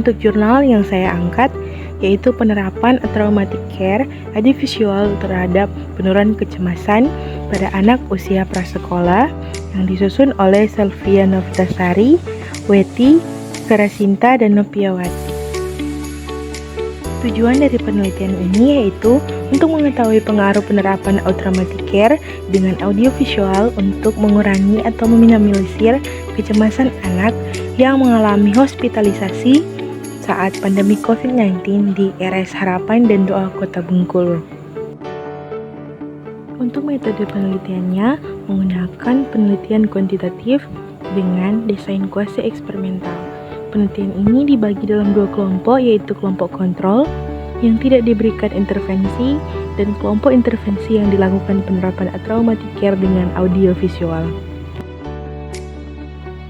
Untuk jurnal yang saya angkat, yaitu penerapan traumatic care audiovisual terhadap penurunan kecemasan pada anak usia prasekolah yang disusun oleh Selvia Novitasari, Weti, Sarasinta, dan Nopiawati. Tujuan dari penelitian ini yaitu untuk mengetahui pengaruh penerapan traumatic care dengan audiovisual untuk mengurangi atau meminimalisir kecemasan anak yang mengalami hospitalisasi saat pandemi COVID-19 di RS Harapan dan Doa Kota Bengkulu. Untuk metode penelitiannya menggunakan penelitian kuantitatif dengan desain kuasi eksperimental. Penelitian ini dibagi dalam 2 kelompok, yaitu kelompok kontrol yang tidak diberikan intervensi dan kelompok intervensi yang dilakukan penerapan traumatic care dengan audiovisual.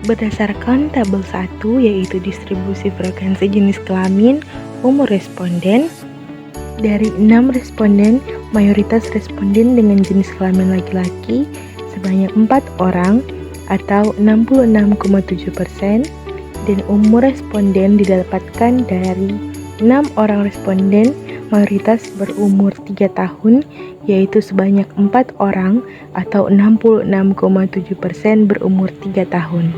Berdasarkan tabel 1, yaitu distribusi frekuensi jenis kelamin, umur responden, dari 6 responden, mayoritas responden dengan jenis kelamin laki-laki sebanyak 4 orang atau 66,7%, dan umur responden didapatkan dari 6 orang responden mayoritas berumur 3 tahun, yaitu sebanyak 4 orang atau 66,7% berumur 3 tahun.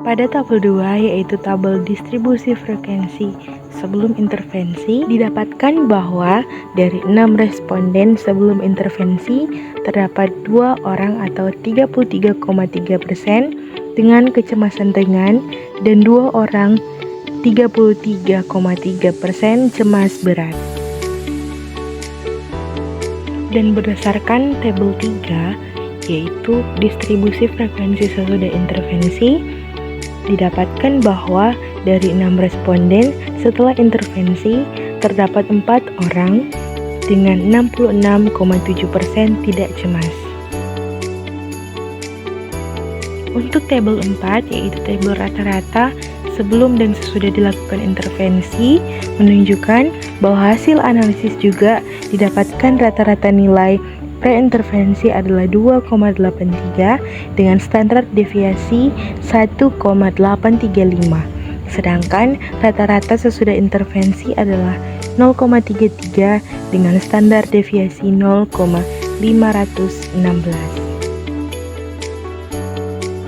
Pada tabel 2, yaitu tabel distribusi frekuensi sebelum intervensi, didapatkan bahwa dari 6 responden sebelum intervensi, terdapat 2 orang atau 33,3% dengan kecemasan ringan dan 2 orang 33,3% cemas berat. Dan berdasarkan tabel 3, yaitu distribusi frekuensi sesudah intervensi, didapatkan bahwa dari 6 responden setelah intervensi terdapat 4 orang dengan 66,7% tidak cemas. Untuk tabel 4, yaitu tabel rata-rata sebelum dan sesudah dilakukan intervensi, menunjukkan bahwa hasil analisis juga didapatkan rata-rata nilai pre-intervensi adalah 2,83 dengan standar deviasi 1,835. Sedangkan rata-rata sesudah intervensi adalah 0,33 dengan standar deviasi 0,516.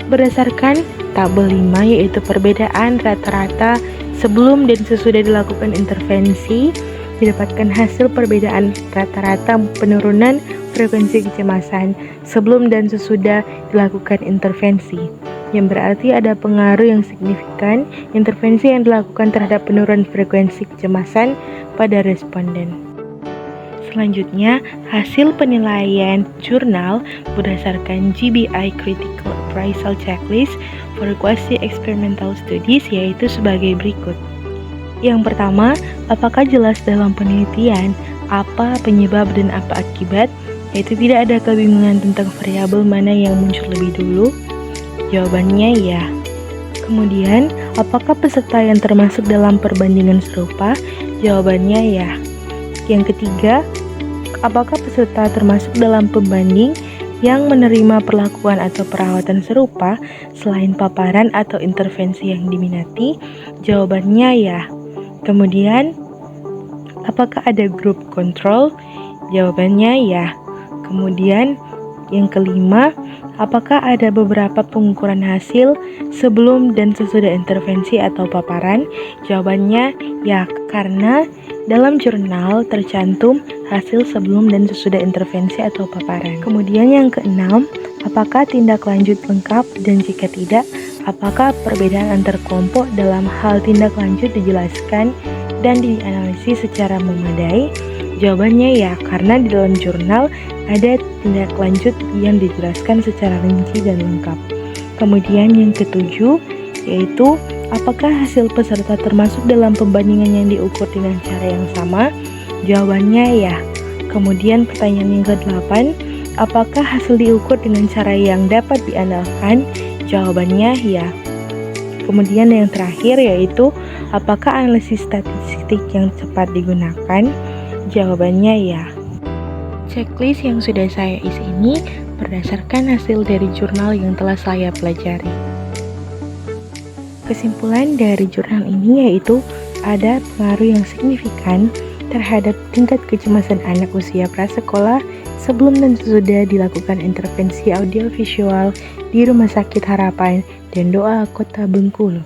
Berdasarkan tabel 5, yaitu perbedaan rata-rata sebelum dan sesudah dilakukan intervensi, didapatkan hasil perbedaan rata-rata penurunan frekuensi kecemasan sebelum dan sesudah dilakukan intervensi, yang berarti ada pengaruh yang signifikan intervensi yang dilakukan terhadap penurunan frekuensi kecemasan pada responden. Selanjutnya, hasil penilaian jurnal berdasarkan GBI Critical Appraisal Checklist for Quasi Experimental Studies yaitu sebagai berikut. Yang pertama, apakah jelas dalam penelitian apa penyebab dan apa akibat, yaitu tidak ada kebingungan tentang variabel mana yang muncul lebih dulu? Jawabannya ya. Kemudian, apakah peserta yang termasuk dalam perbandingan serupa? Jawabannya ya. Yang ketiga, apakah peserta termasuk dalam pembanding yang menerima perlakuan atau perawatan serupa selain paparan atau intervensi yang diminati? Jawabannya ya. Kemudian, apakah ada grup kontrol? Jawabannya ya. Kemudian, yang kelima, apakah ada beberapa pengukuran hasil sebelum dan sesudah intervensi atau paparan? Jawabannya ya, karena dalam jurnal tercantum hasil sebelum dan sesudah intervensi atau paparan. Kemudian yang keenam, apakah tindak lanjut lengkap, dan jika tidak, apakah perbedaan antar kelompok dalam hal tindak lanjut dijelaskan dan dianalisis secara memadai? Jawabannya ya, karena di dalam jurnal ada tindak lanjut yang dijelaskan secara rinci dan lengkap. Kemudian yang ketujuh, yaitu apakah hasil peserta termasuk dalam pembandingan yang diukur dengan cara yang sama? Jawabannya ya. Kemudian pertanyaan yang ke-8, apakah hasil diukur dengan cara yang dapat diandalkan? Jawabannya ya. Kemudian yang terakhir yaitu apakah analisis statistik yang cepat digunakan? Jawabannya ya. Checklist yang sudah saya isi ini berdasarkan hasil dari jurnal yang telah saya pelajari. Kesimpulan dari jurnal ini yaitu ada pengaruh yang signifikan terhadap tingkat kecemasan anak usia prasekolah sebelum dan sesudah dilakukan intervensi audiovisual di Rumah Sakit Harapan dan Doa Kota Bengkulu.